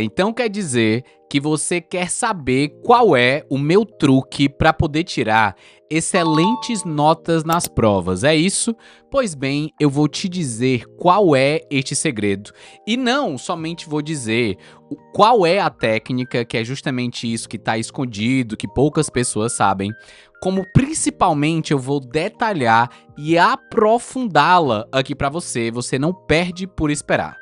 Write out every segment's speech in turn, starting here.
Então quer dizer que você quer saber qual é o meu truque para poder tirar excelentes notas nas provas, é isso? Pois bem, eu vou te dizer qual é este segredo. E não somente vou dizer qual é a técnica, que é justamente isso que está escondido, que poucas pessoas sabem, como principalmente eu vou detalhar e aprofundá-la aqui para você, você não perde por esperar.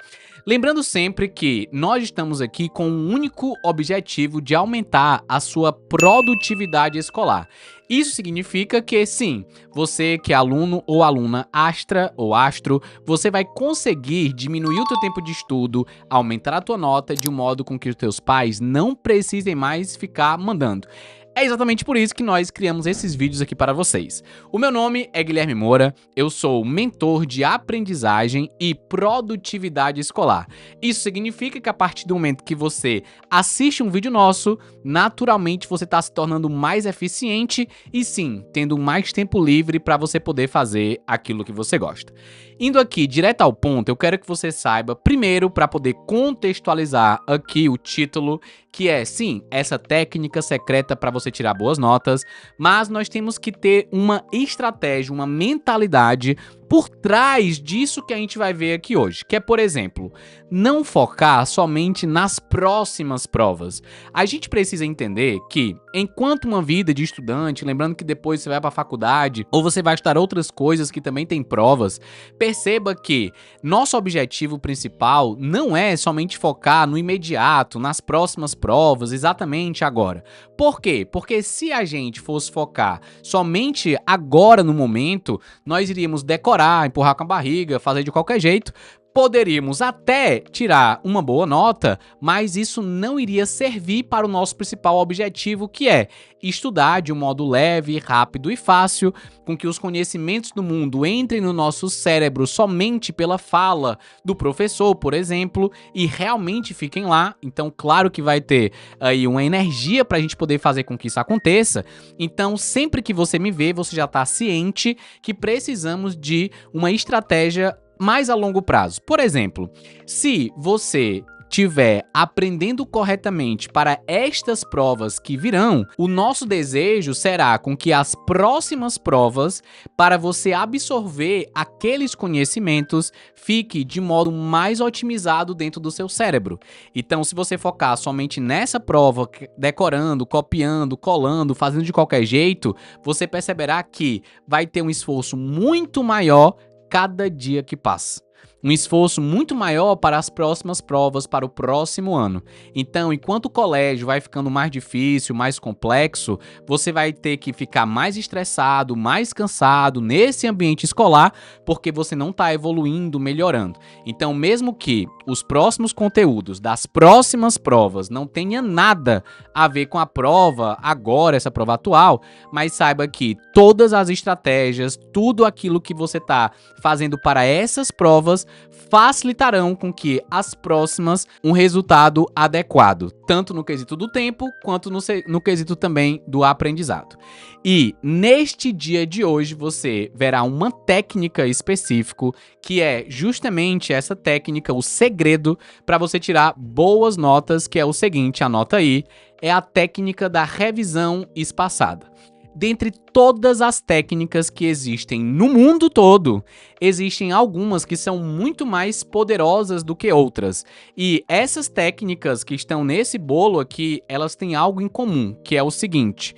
Lembrando sempre que nós estamos aqui com um único objetivo de aumentar a sua produtividade escolar. Isso significa que, sim, você que é aluno ou aluna astra ou astro, você vai conseguir diminuir o teu tempo de estudo, aumentar a tua nota de um modo com que os teus pais não precisem mais ficar mandando. É exatamente por isso que nós criamos esses vídeos aqui para vocês. O meu nome é Guilherme Moura, eu sou mentor de aprendizagem e produtividade escolar. Isso significa que a partir do momento que você assiste um vídeo nosso, naturalmente você está se tornando mais eficiente e sim, tendo mais tempo livre para você poder fazer aquilo que você gosta. Indo aqui direto ao ponto, eu quero que você saiba, primeiro, para poder contextualizar aqui o título, que é, sim, essa técnica secreta para você tirar boas notas, mas nós temos que ter uma estratégia, uma mentalidade por trás disso que a gente vai ver aqui hoje, que é, por exemplo, não focar somente nas próximas provas. A gente precisa entender que, enquanto uma vida de estudante, lembrando que depois você vai para a faculdade ou você vai estudar outras coisas que também tem provas, perceba que nosso objetivo principal não é somente focar no imediato, nas próximas provas, exatamente agora. Por quê? Porque se a gente fosse focar somente agora no momento, nós iríamos decorar, empurrar com a barriga, fazer de qualquer jeito. Poderíamos até tirar uma boa nota, mas isso não iria servir para o nosso principal objetivo, que é estudar de um modo leve, rápido e fácil, com que os conhecimentos do mundo entrem no nosso cérebro somente pela fala do professor, por exemplo, e realmente fiquem lá. Então, claro que vai ter aí uma energia para a gente poder fazer com que isso aconteça. Então, sempre que você me vê, você já está ciente que precisamos de uma estratégia mais a longo prazo. Por exemplo, se você estiver aprendendo corretamente para estas provas que virão, o nosso desejo será com que as próximas provas, para você absorver aqueles conhecimentos, fique de modo mais otimizado dentro do seu cérebro. Então, se você focar somente nessa prova, decorando, copiando, colando, fazendo de qualquer jeito, você perceberá que vai ter um esforço muito maior cada dia que passa. Um esforço muito maior para as próximas provas, para o próximo ano. Então, enquanto o colégio vai ficando mais difícil, mais complexo, você vai ter que ficar mais estressado, mais cansado nesse ambiente escolar, porque você não está evoluindo, melhorando. Então, mesmo que os próximos conteúdos das próximas provas não tenham nada a ver com a prova agora, essa prova atual, mas saiba que todas as estratégias, tudo aquilo que você está fazendo para essas provas facilitarão com que as próximas um resultado adequado, tanto no quesito do tempo, quanto no quesito também do aprendizado. E neste dia de hoje você verá uma técnica específica, que é justamente essa técnica, o segredo para você tirar boas notas, que é o seguinte, anota aí, é a técnica da revisão espaçada. Dentre todas as técnicas que existem no mundo todo, existem algumas que são muito mais poderosas do que outras. E essas técnicas que estão nesse bolo aqui, elas têm algo em comum, que é o seguinte: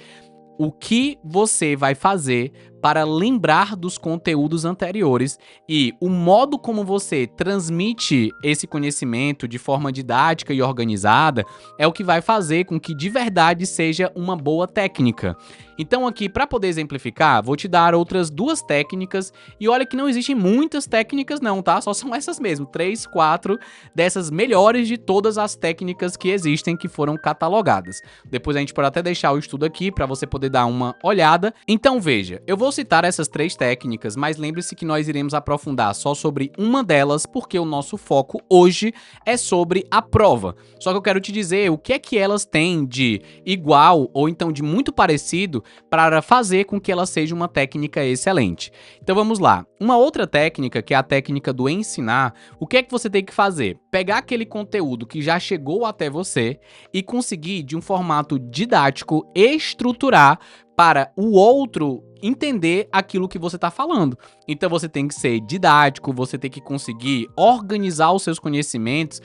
o que você vai fazer para lembrar dos conteúdos anteriores e o modo como você transmite esse conhecimento de forma didática e organizada é o que vai fazer com que de verdade seja uma boa técnica. Então aqui, para poder exemplificar, vou te dar outras duas técnicas e olha que não existem muitas técnicas não, tá? Só são essas mesmo, 3, 4 dessas melhores de todas as técnicas que existem que foram catalogadas. Depois a gente pode até deixar o estudo aqui para você poder dar uma olhada. Então veja, eu vou Vou citar essas 3 técnicas, mas lembre-se que nós iremos aprofundar só sobre uma delas, porque o nosso foco hoje é sobre a prova. Só que eu quero te dizer o que é que elas têm de igual ou então de muito parecido para fazer com que ela seja uma técnica excelente. Então vamos lá. Uma outra técnica, que é a técnica do ensinar, o que é que você tem que fazer? Pegar aquele conteúdo que já chegou até você e conseguir, de um formato didático, estruturar para o outro entender aquilo que você está falando. Então você tem que ser didático, você tem que conseguir organizar os seus conhecimentos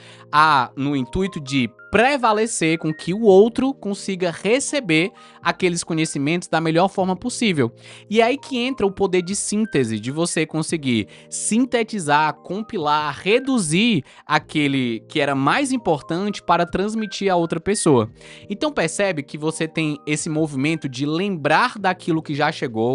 no intuito de prevalecer com que o outro consiga receber aqueles conhecimentos da melhor forma possível. E é aí que entra o poder de síntese, de você conseguir sintetizar, compilar, reduzir aquele que era mais importante para transmitir a outra pessoa. Então percebe que você tem esse movimento de lembrar daquilo que já chegou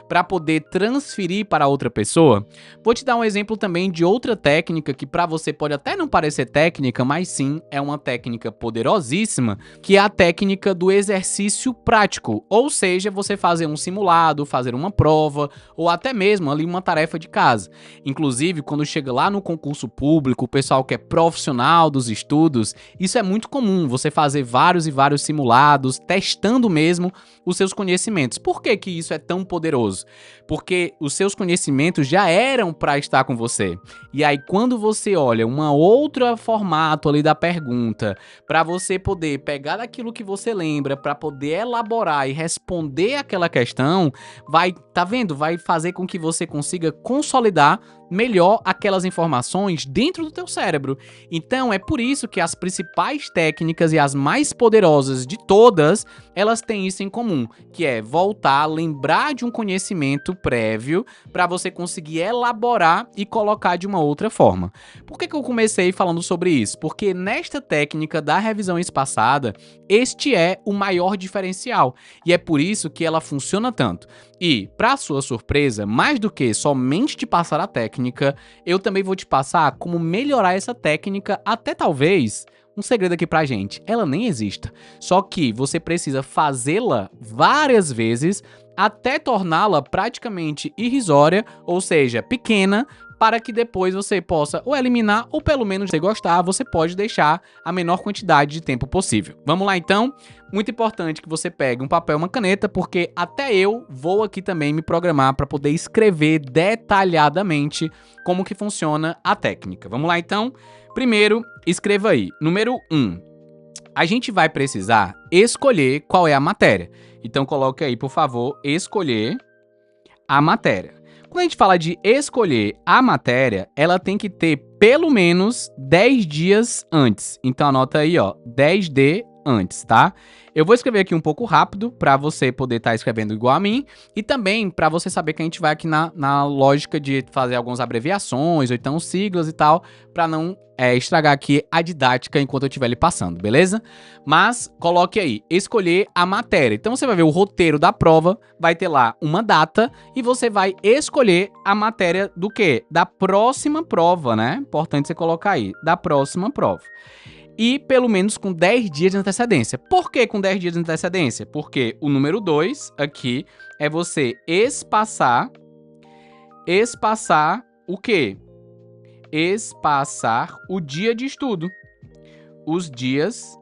para poder transferir para outra pessoa. Vou te dar um exemplo também de outra técnica que para você pode até não parecer técnica, mas sim é uma técnica poderosíssima, que é a técnica do exercício prático, ou seja, você fazer um simulado, fazer uma prova ou até mesmo ali uma tarefa de casa. Inclusive, quando chega lá no concurso público, o pessoal que é profissional dos estudos, isso é muito comum, você fazer vários e vários simulados, testando mesmo os seus conhecimentos. Por que que isso é tão poderoso? Porque os seus conhecimentos já eram para estar com você. E aí, quando você olha um outro formato ali da pergunta, para você poder pegar daquilo que você lembra, para poder elaborar e responder aquela questão, tá vendo? Vai fazer com que você consiga consolidar melhor aquelas informações dentro do teu cérebro. Então, é por isso que as principais técnicas e as mais poderosas de todas, elas têm isso em comum, que é voltar, lembrar de um conhecimento prévio para você conseguir elaborar e colocar de uma outra forma. Por que eu comecei falando sobre isso? Porque nesta técnica da revisão espaçada, este é o maior diferencial e é por isso que ela funciona tanto. E, para sua surpresa, mais do que somente te passar a técnica, eu também vou te passar como melhorar essa técnica, até talvez um segredo aqui pra gente, ela nem exista. Só que você precisa fazê-la várias vezes até torná-la praticamente irrisória, ou seja, pequena, para que depois você possa ou eliminar ou pelo menos se gostar, você pode deixar a menor quantidade de tempo possível. Vamos lá então? Muito importante que você pegue um papel e uma caneta, porque até eu vou aqui também me programar para poder escrever detalhadamente como que funciona a técnica. Vamos lá então? Primeiro, escreva aí. Número 1. A gente vai precisar escolher qual é a matéria. Então coloque aí, por favor, escolher a matéria. Quando a gente fala de escolher a matéria, ela tem que ter pelo menos 10 dias antes. Então anota aí, ó, 10D antes, tá? Eu vou escrever aqui um pouco rápido para você poder estar escrevendo igual a mim e também para você saber que a gente vai aqui na lógica de fazer algumas abreviações ou então siglas e tal, para não estragar aqui a didática enquanto eu estiver lhe passando, beleza? Mas coloque aí, escolher a matéria. Então você vai ver o roteiro da prova, vai ter lá uma data e você vai escolher a matéria do quê? Da próxima prova, né? Importante você colocar aí, da próxima prova. E pelo menos com 10 dias de antecedência. Por que com 10 dias de antecedência? Porque o número 2 aqui é você espaçar o quê? Espaçar o dia de estudo. Os dias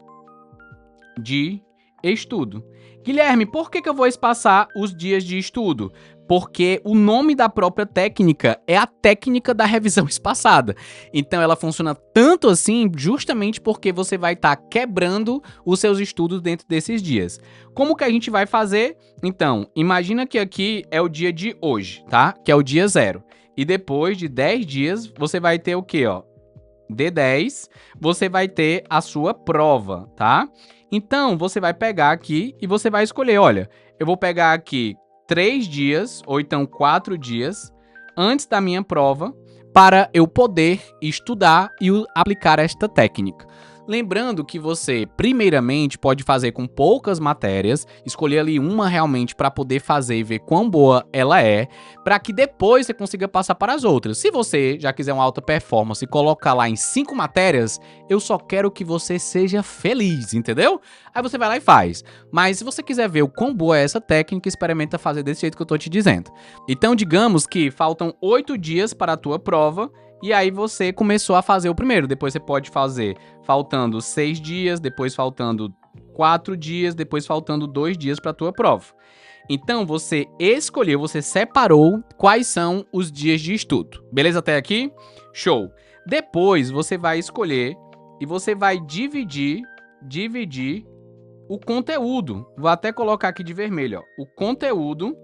de estudo. Guilherme, por que eu vou espaçar os dias de estudo? Porque o nome da própria técnica é a técnica da revisão espaçada. Então ela funciona tanto assim justamente porque você vai estar quebrando os seus estudos dentro desses dias. Como que a gente vai fazer? Então, imagina que aqui é o dia de hoje, tá? Que é o dia 0. E depois de 10 dias, você vai ter o quê, ó? D10, você vai ter a sua prova, tá? Então, você vai pegar aqui e você vai escolher, olha, eu vou pegar aqui 3 dias, ou então 4 dias, antes da minha prova, para eu poder estudar e aplicar esta técnica. Lembrando que você, primeiramente, pode fazer com poucas matérias, escolher ali uma realmente para poder fazer e ver quão boa ela é, para que depois você consiga passar para as outras. Se você já quiser uma alta performance e colocar lá em 5 matérias, eu só quero que você seja feliz, entendeu? Aí você vai lá e faz. Mas se você quiser ver o quão boa é essa técnica, experimenta fazer desse jeito que eu tô te dizendo. Então, digamos que faltam 8 dias para a tua prova, e aí você começou a fazer o primeiro. Depois você pode fazer faltando 6 dias, depois faltando 4 dias, depois faltando 2 dias para a tua prova. Então você escolheu, você separou quais são os dias de estudo. Beleza até aqui? Show! Depois você vai escolher e você vai dividir o conteúdo. Vou até colocar aqui de vermelho, ó, o conteúdo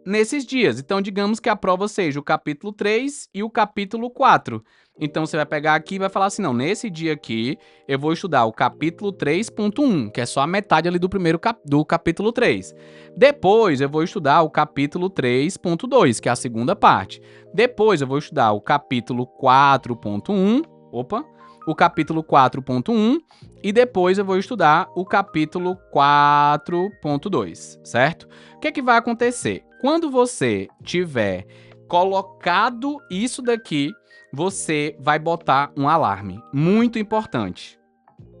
nesses dias. Então, digamos que a prova seja o capítulo 3 e o capítulo 4. Então, você vai pegar aqui e vai falar assim, não, nesse dia aqui, eu vou estudar o capítulo 3.1, que é só a metade ali do primeiro do capítulo 3. Depois, eu vou estudar o capítulo 3.2, que é a segunda parte. Depois, eu vou estudar o capítulo 4.1, o capítulo 4.1, e depois eu vou estudar o capítulo 4.2, certo? O que é que vai acontecer? Quando você tiver colocado isso daqui, você vai botar um alarme. Muito importante.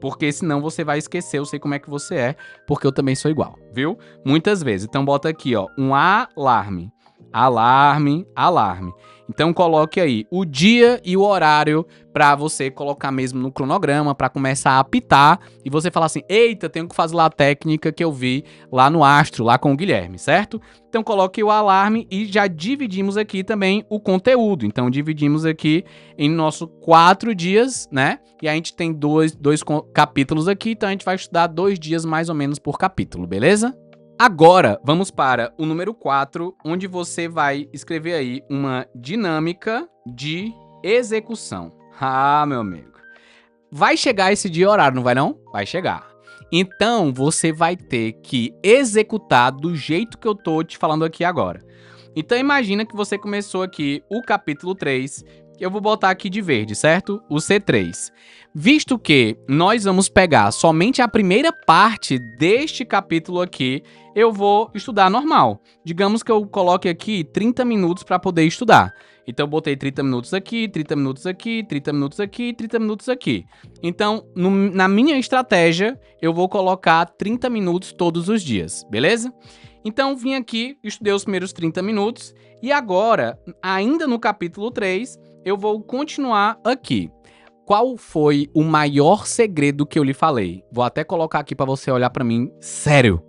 Porque senão você vai esquecer, eu sei como é que você é, porque eu também sou igual, viu? Muitas vezes. Então bota aqui, ó, um alarme. Alarme, alarme. Então coloque aí o dia e o horário para você colocar mesmo no cronograma, para começar a apitar e você falar assim, eita, tenho que fazer lá a técnica que eu vi lá no Astro, lá com o Guilherme, certo? Então coloque o alarme e já dividimos aqui também o conteúdo. Então dividimos aqui em nosso 4 dias, né? E a gente tem dois capítulos aqui, então a gente vai estudar 2 dias mais ou menos por capítulo, beleza? Agora, vamos para o número 4, onde você vai escrever aí uma dinâmica de execução. Ah, meu amigo. Vai chegar esse dia e horário, não vai não? Vai chegar. Então, você vai ter que executar do jeito que eu tô te falando aqui agora. Então, imagina que você começou aqui o capítulo 3, eu vou botar aqui de verde, certo? O C3. Visto que nós vamos pegar somente a primeira parte deste capítulo aqui, eu vou estudar normal. Digamos que eu coloque aqui 30 minutos para poder estudar. Então, eu botei 30 minutos aqui, 30 minutos aqui, 30 minutos aqui, 30 minutos aqui. Então, na minha estratégia, eu vou colocar 30 minutos todos os dias, beleza? Então, vim aqui, estudei os primeiros 30 minutos e agora, ainda no capítulo 3, eu vou continuar aqui. Qual foi o maior segredo que eu lhe falei? Vou até colocar aqui para você olhar para mim, sério.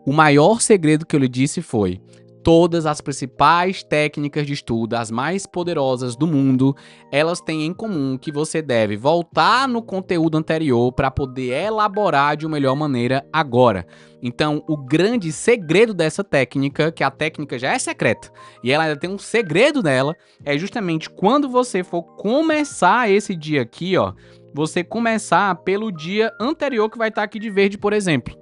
O maior segredo que eu lhe disse foi: todas as principais técnicas de estudo, as mais poderosas do mundo, elas têm em comum que você deve voltar no conteúdo anterior para poder elaborar de uma melhor maneira agora. Então, o grande segredo dessa técnica, que a técnica já é secreta e ela ainda tem um segredo nela, é justamente quando você for começar esse dia aqui, ó, você começar pelo dia anterior que vai estar aqui de verde, por exemplo.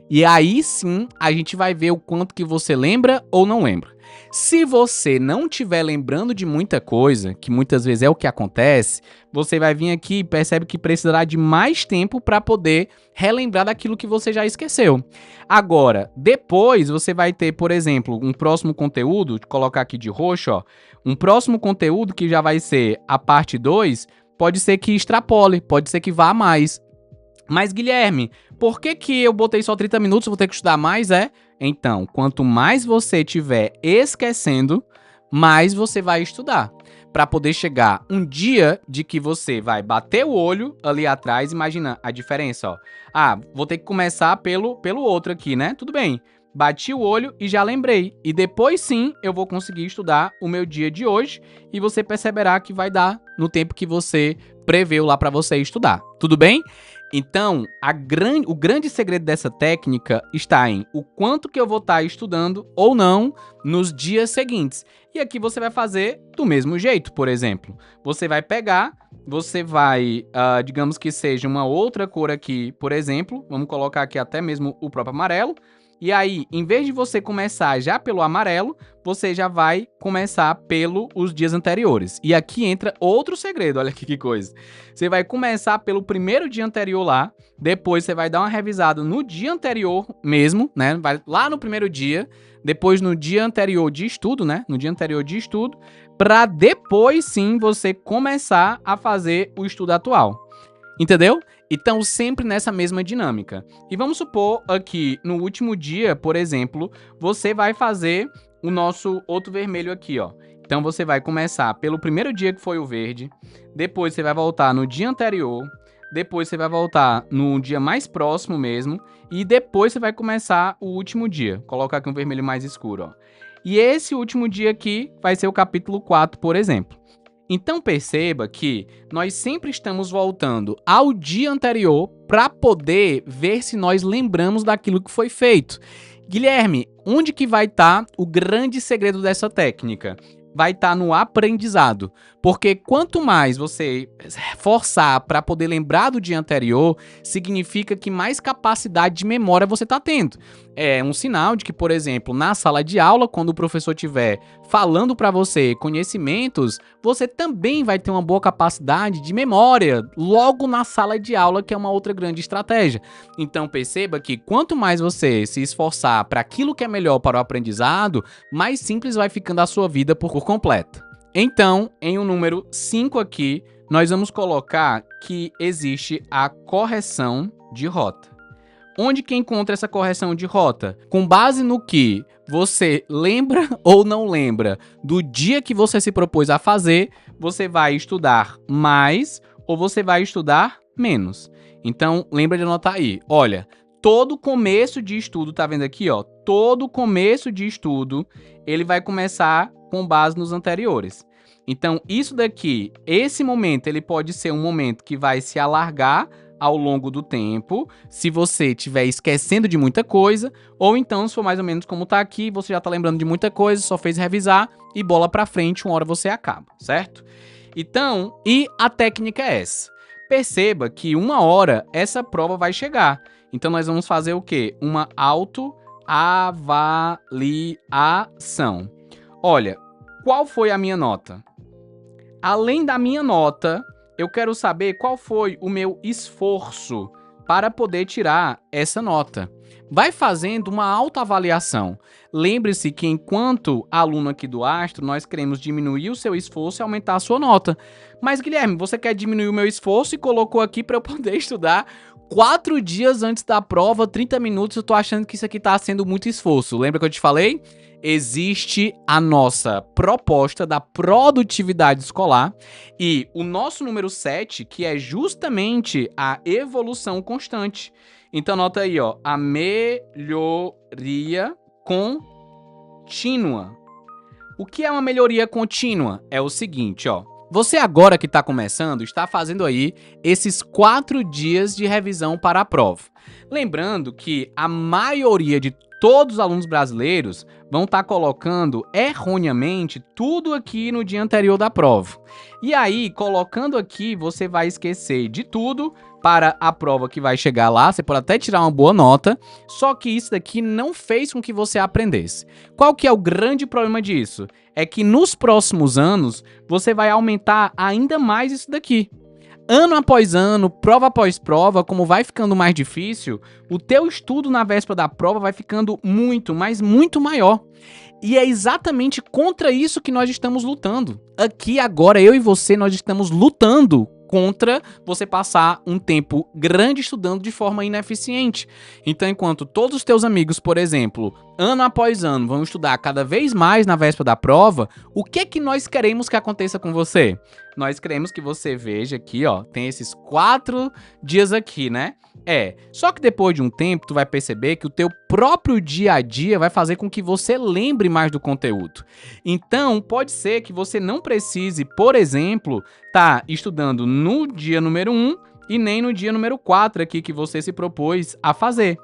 E aí sim, a gente vai ver o quanto que você lembra ou não lembra. Se você não estiver lembrando de muita coisa, que muitas vezes é o que acontece, você vai vir aqui e percebe que precisará de mais tempo para poder relembrar daquilo que você já esqueceu. Agora, depois você vai ter, por exemplo, um próximo conteúdo, vou colocar aqui de roxo, ó, um próximo conteúdo que já vai ser a parte 2, pode ser que extrapole, pode ser que vá a mais. Mas, Guilherme, por que eu botei só 30 minutos, vou ter que estudar mais, é? Então, quanto mais você estiver esquecendo, mais você vai estudar. Para poder chegar um dia de que você vai bater o olho ali atrás, imagina a diferença, ó. Ah, vou ter que começar pelo outro aqui, né? Tudo bem. Bati o olho e já lembrei. E depois sim, eu vou conseguir estudar o meu dia de hoje e você perceberá que vai dar no tempo que você preveu lá para você estudar. Tudo bem? Então, o grande segredo dessa técnica está em o quanto que eu vou estar estudando ou não nos dias seguintes. E aqui você vai fazer do mesmo jeito, por exemplo. Você vai pegar, você vai, digamos que seja uma outra cor aqui, por exemplo, vamos colocar aqui até mesmo o próprio amarelo. E aí, em vez de você começar já pelo amarelo, você já vai começar pelos dias anteriores. E aqui entra outro segredo, olha aqui que coisa. Você vai começar pelo primeiro dia anterior lá, depois você vai dar uma revisada no dia anterior mesmo, né? Vai lá no primeiro dia, depois no dia anterior de estudo, né? No dia anterior de estudo, para depois sim você começar a fazer o estudo atual. Entendeu? Então, sempre nessa mesma dinâmica. E vamos supor aqui, no último dia, por exemplo, você vai fazer o nosso outro vermelho aqui, ó. Então, você vai começar pelo primeiro dia que foi o verde, depois você vai voltar no dia anterior, depois você vai voltar no dia mais próximo mesmo, e depois você vai começar o último dia. Colocar aqui um vermelho mais escuro, ó. E esse último dia aqui vai ser o capítulo 4, por exemplo. Então perceba que nós sempre estamos voltando ao dia anterior para poder ver se nós lembramos daquilo que foi feito. Guilherme, onde que vai estar o grande segredo dessa técnica? Vai estar no aprendizado, porque quanto mais você forçar para poder lembrar do dia anterior, significa que mais capacidade de memória você está tendo. É um sinal de que, por exemplo, na sala de aula, quando o professor estiver falando para você conhecimentos, você também vai ter uma boa capacidade de memória logo na sala de aula, que é uma outra grande estratégia. Então perceba que quanto mais você se esforçar para aquilo que é melhor para o aprendizado, mais simples vai ficando a sua vida por completo. Então, em o número 5 aqui, nós vamos colocar que existe a correção de rota. Onde que encontra essa correção de rota? Com base no que você lembra ou não lembra do dia que você se propôs a fazer, você vai estudar mais ou você vai estudar menos. Então, lembra de anotar aí. Olha, todo começo de estudo, tá vendo aqui, ó? Todo começo de estudo, ele vai começar com base nos anteriores. Então, isso daqui, esse momento, ele pode ser um momento que vai se alargar ao longo do tempo, se você estiver esquecendo de muita coisa, ou então, se for mais ou menos como tá aqui, você já tá lembrando de muita coisa, só fez revisar e bola pra frente, uma hora você acaba, certo? Então, e a técnica é essa. Perceba que uma hora essa prova vai chegar. Então, nós vamos fazer o quê? Uma autoavaliação. Olha, qual foi a minha nota? Além da minha nota, eu quero saber qual foi o meu esforço para poder tirar essa nota. Vai fazendo uma autoavaliação. Lembre-se que enquanto aluno aqui do Astro, nós queremos diminuir o seu esforço e aumentar a sua nota. Mas, Guilherme, você quer diminuir o meu esforço e colocou aqui para eu poder estudar 4 dias antes da prova, 30 minutos, eu tô achando que isso aqui tá sendo muito esforço. Lembra que eu te falei? Existe a nossa proposta da produtividade escolar e o nosso número 7, que é justamente a evolução constante. Então anota aí, ó, a melhoria contínua. O que é uma melhoria contínua? É o seguinte, ó. Você agora que está começando, está fazendo aí esses 4 dias de revisão para a prova. Lembrando que a maioria de todos os alunos brasileiros vão estar colocando erroneamente tudo aqui no dia anterior da prova. E aí, colocando aqui, você vai esquecer de tudo para a prova que vai chegar lá. Você pode até tirar uma boa nota, só que isso daqui não fez com que você aprendesse. Qual que é o grande problema disso? É que nos próximos anos, você vai aumentar ainda mais isso daqui. Ano após ano, prova após prova, como vai ficando mais difícil, o teu estudo na véspera da prova vai ficando muito, mas muito maior. E é exatamente contra isso que nós estamos lutando. Aqui agora, eu e você, nós estamos lutando contra você passar um tempo grande estudando de forma ineficiente. Então, enquanto todos os teus amigos, por exemplo, ano após ano, vão estudar cada vez mais na véspera da prova, o que é que nós queremos que aconteça com você? Nós queremos que você veja aqui, ó, tem esses 4 dias aqui, né? Só que depois de um tempo, tu vai perceber que o teu próprio dia a dia vai fazer com que você lembre mais do conteúdo. Então, pode ser que você não precise, por exemplo, tá estudando no dia número 1 e nem no dia número 4 aqui que você se propôs a fazer.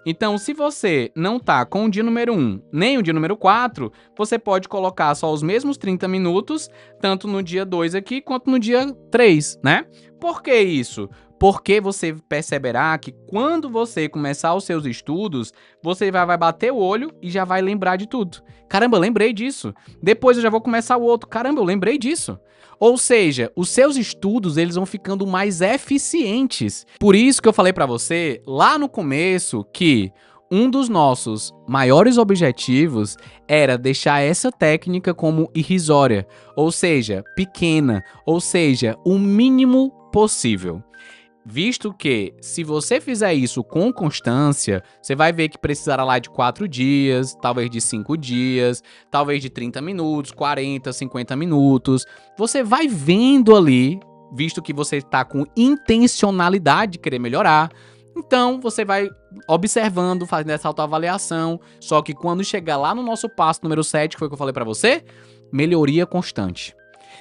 Então, se você não tá com o dia número 1, nem o dia número 4, você pode colocar só os mesmos 30 minutos, tanto no dia 2 aqui, quanto no dia 3, né? Por que isso? Porque você perceberá que quando você começar os seus estudos, você vai bater o olho e já vai lembrar de tudo. Caramba, eu lembrei disso. Depois eu já vou começar o outro. Caramba, eu lembrei disso. Ou seja, os seus estudos eles vão ficando mais eficientes. Por isso que eu falei pra você lá no começo que um dos nossos maiores objetivos era deixar essa técnica como irrisória, ou seja, pequena, ou seja, o mínimo possível. Visto que, se você fizer isso com constância, você vai ver que precisará lá de 4 dias, talvez de 5 dias, talvez de 30 minutos, 40, 50 minutos. Você vai vendo ali, visto que você está com intencionalidade de querer melhorar. Então, você vai observando, fazendo essa autoavaliação. Só que quando chegar lá no nosso passo número 7, que foi o que eu falei pra você, melhoria constante.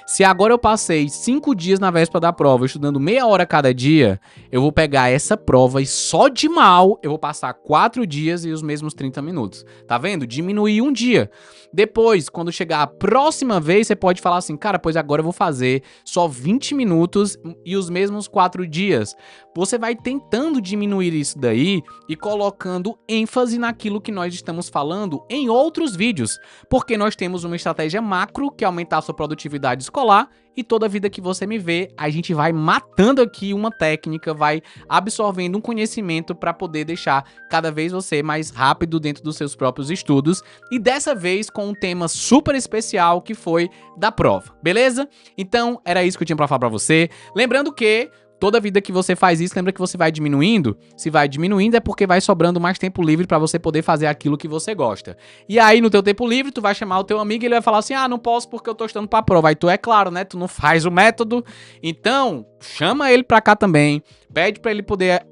Se agora eu passei 5 dias na véspera da prova, estudando meia hora cada dia, eu vou pegar essa prova e só de mal eu vou passar 4 dias e os mesmos 30 minutos. Tá vendo? Diminuir um dia. Depois, quando chegar a próxima vez, você pode falar assim, cara, pois agora eu vou fazer só 20 minutos e os mesmos 4 dias. Você vai tentando diminuir isso daí e colocando ênfase naquilo que nós estamos falando em outros vídeos. Porque nós temos uma estratégia macro, que é aumentar a sua produtividade escolar, e toda vida que você me vê, a gente vai matando aqui uma técnica, vai absorvendo um conhecimento para poder deixar cada vez você mais rápido dentro dos seus próprios estudos, e dessa vez com um tema super especial que foi da prova, beleza? Então, era isso que eu tinha para falar para você. Lembrando que toda vida que você faz isso, lembra que você vai diminuindo? Se vai diminuindo é porque vai sobrando mais tempo livre pra você poder fazer aquilo que você gosta. E aí, no teu tempo livre, tu vai chamar o teu amigo e ele vai falar assim, ah, não posso porque eu tô estudando pra prova. Aí tu, é claro, né, tu não faz o método. Então, chama ele pra cá também. Pede pra ele poder,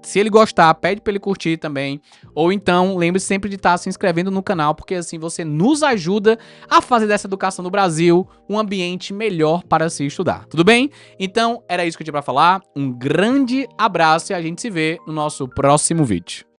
se ele gostar, pede pra ele curtir também. Ou então, lembre-se sempre de estar se inscrevendo no canal, porque assim você nos ajuda a fazer dessa educação no Brasil um ambiente melhor para se estudar. Tudo bem? Então, era isso que eu tinha pra falar. Um grande abraço e a gente se vê no nosso próximo vídeo.